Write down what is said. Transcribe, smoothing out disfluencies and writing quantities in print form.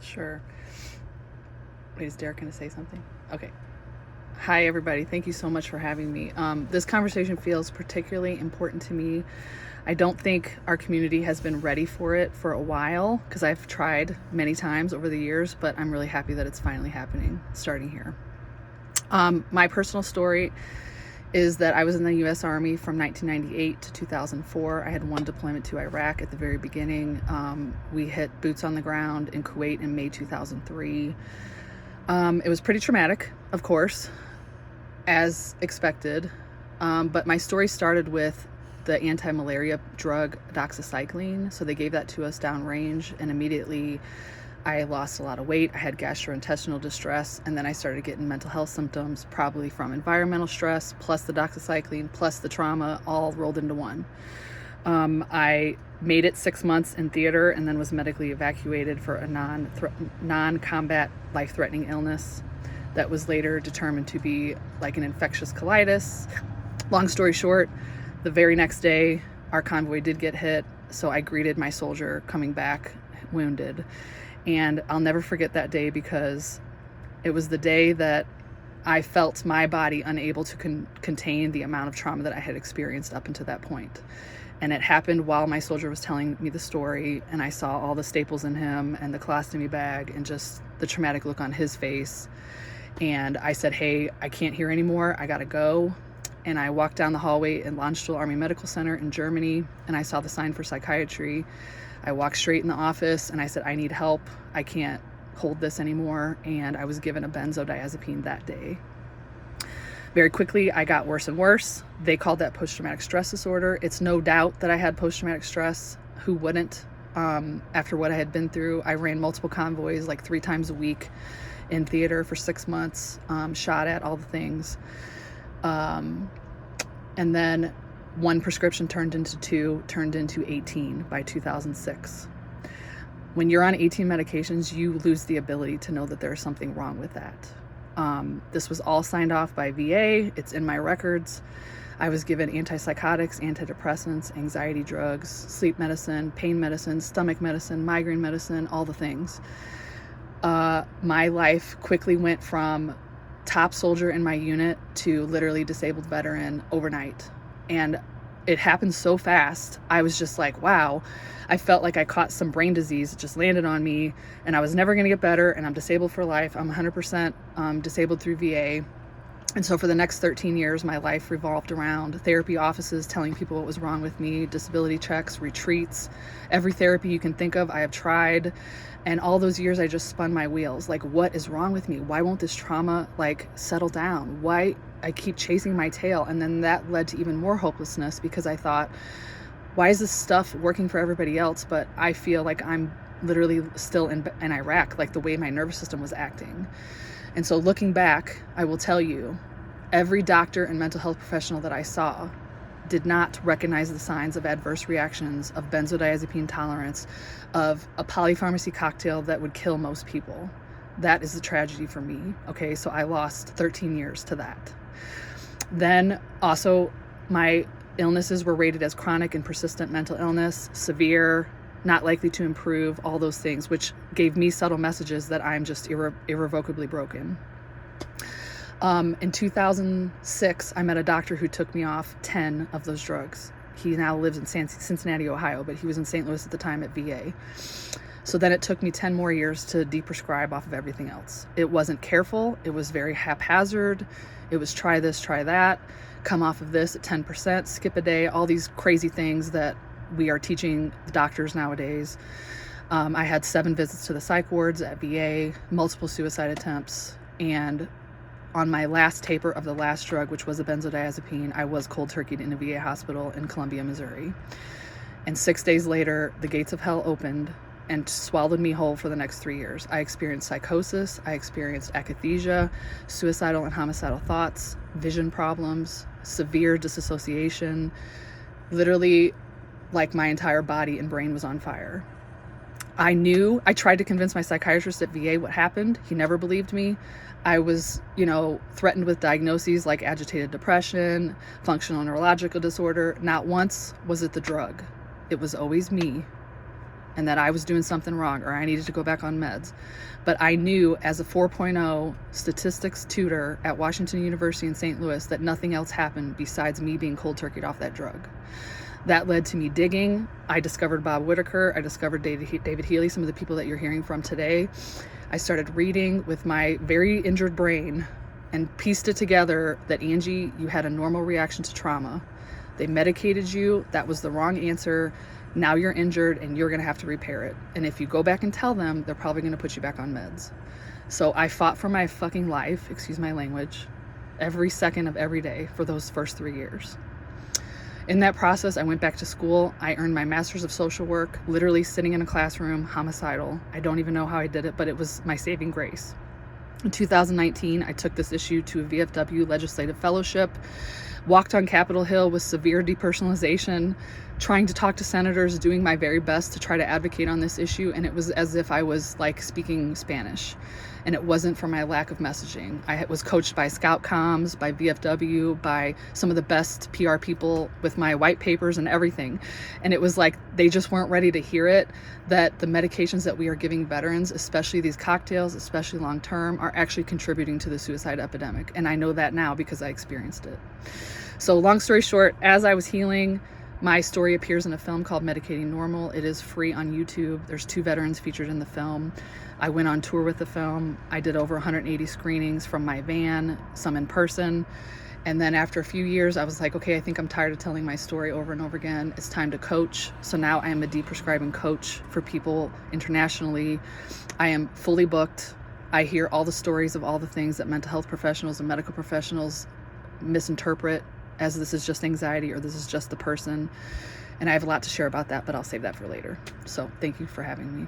Sure. Wait, is Derek going to say something? Okay. Hi, everybody. Thank you so much for having me. This conversation feels particularly important to me. I don't think our community has been ready for it for a while because I've tried many times over the years, but I'm really happy that it's finally happening, starting here. My personal story is that I was in the U.S. Army from 1998 to 2004. I had one deployment to Iraq at the very beginning. We hit boots on the ground in Kuwait in May 2003. It was pretty traumatic, of course, as expected. But my story started with the anti-malaria drug doxycycline. So they gave that to us downrange, and immediately I lost a lot of weight. I had gastrointestinal distress, and then I started getting mental health symptoms, probably from environmental stress, plus the doxycycline, plus the trauma, all rolled into one. I made it 6 months in theater and then was medically evacuated for a non-combat life-threatening illness that was later determined to be like an infectious colitis. Long story short, the very next day, our convoy did get hit, so I greeted my soldier coming back wounded. And I'll never forget that day because it was the day that I felt my body unable to contain the amount of trauma that I had experienced up until that point. And it happened while my soldier was telling me the story, and I saw all the staples in him and the colostomy bag and just the traumatic look on his face. And I said, hey, I can't hear anymore. I gotta go. And I walked down the hallway in Landstuhl Army Medical Center in Germany, and I saw the sign for psychiatry. I walked straight in the office and I said, I need help. I can't hold this anymore. And I was given a benzodiazepine that day. Very quickly, I got worse and worse. They called that post-traumatic stress disorder. It's no doubt that I had post-traumatic stress. Who wouldn't? After what I had been through, I ran multiple convoys like 3 times a week in theater for 6 months, shot at all the things. And then one prescription turned into 2, turned into 18 by 2006. When you're on 18 medications, you lose the ability to know that there's something wrong with that. This was all signed off by VA. It's in my records. I was given antipsychotics, antidepressants, anxiety drugs, sleep medicine, pain medicine, stomach medicine, migraine medicine, all the things. My life quickly went from top soldier in my unit to literally disabled veteran overnight. And it happened so fast. I was just like, wow. I felt like I caught some brain disease. It just landed on me, and I was never going to get better, and I'm disabled for life. I'm 100% disabled through VA. And so for the next 13 years, my life revolved around therapy offices telling people what was wrong with me, disability checks, retreats, every therapy you can think of, I have tried. And all those years, I just spun my wheels. Like, what is wrong with me? Why won't this trauma settle down? Why I keep chasing my tail? And then that led to even more hopelessness because I thought, why is this stuff working for everybody else, but I feel like I'm literally still in Iraq, like the way my nervous system was acting. And so looking back, I will tell you, every doctor and mental health professional that I saw did not recognize the signs of adverse reactions, of benzodiazepine tolerance, of a polypharmacy cocktail that would kill most people. That is a tragedy for me. Okay, so I lost 13 years to that. Then also my illnesses were rated as chronic and persistent mental illness, severe, not likely to improve, all those things, which gave me subtle messages that I'm just irrevocably broken. In 2006, I met a doctor who took me off 10 of those drugs. He now lives in Cincinnati, Ohio, but he was in St. Louis at the time at VA. So then it took me 10 more years to deprescribe off of everything else. It wasn't careful. It was very haphazard. It was try this, try that, come off of this at 10%, skip a day, all these crazy things that we are teaching the doctors nowadays. I had 7 visits to the psych wards at VA, multiple suicide attempts, and on my last taper of the last drug, which was a benzodiazepine, I was cold turkeyed in a VA hospital in Columbia, Missouri. And 6 days later, the gates of hell opened and swallowed me whole for the next 3 years. I experienced psychosis, I experienced akathisia, suicidal and homicidal thoughts, vision problems, severe disassociation, literally like my entire body and brain was on fire. I tried to convince my psychiatrist at VA what happened. He never believed me. I was, threatened with diagnoses like agitated depression, functional neurological disorder. Not once was it the drug. It was always me. and that I was doing something wrong or I needed to go back on meds. But I knew as a 4.0 statistics tutor at Washington University in St. Louis that nothing else happened besides me being cold turkeyed off that drug. That led to me digging. I discovered Bob Whitaker. I discovered David Healy, some of the people that you're hearing from today. I started reading with my very injured brain and pieced it together that, Angie, you had a normal reaction to trauma. They medicated you. That was the wrong answer. Now you're injured and you're going to have to repair it. And if you go back and tell them, they're probably going to put you back on meds. So I fought for my fucking life, excuse my language, every second of every day for those first 3 years. In that process, I went back to school. I earned my master's of social work, literally sitting in a classroom, homicidal. I don't even know how I did it, but it was my saving grace. In 2019, I took this issue to a VFW legislative fellowship, walked on Capitol Hill with severe depersonalization, trying to talk to senators, doing my very best to try to advocate on this issue. And it was as if I was like speaking Spanish. And it wasn't for my lack of messaging. I was coached by Scout Comms, by VFW, by some of the best PR people with my white papers and everything. And it was like they just weren't ready to hear it, that the medications that we are giving veterans, especially these cocktails, especially long term, are actually contributing to the suicide epidemic. And I know that now because I experienced it. So long story short, as I was healing, my story appears in a film called Medicating Normal. It is free on YouTube. There's 2 veterans featured in the film. I went on tour with the film. I did over 180 screenings from my van, some in person. And then after a few years, I was like, okay, I think I'm tired of telling my story over and over again. It's time to coach. So now I am a deprescribing coach for people internationally. I am fully booked. I hear all the stories of all the things that mental health professionals and medical professionals misinterpret as this is just anxiety or this is just the person. And I have a lot to share about that, but I'll save that for later. So thank you for having me.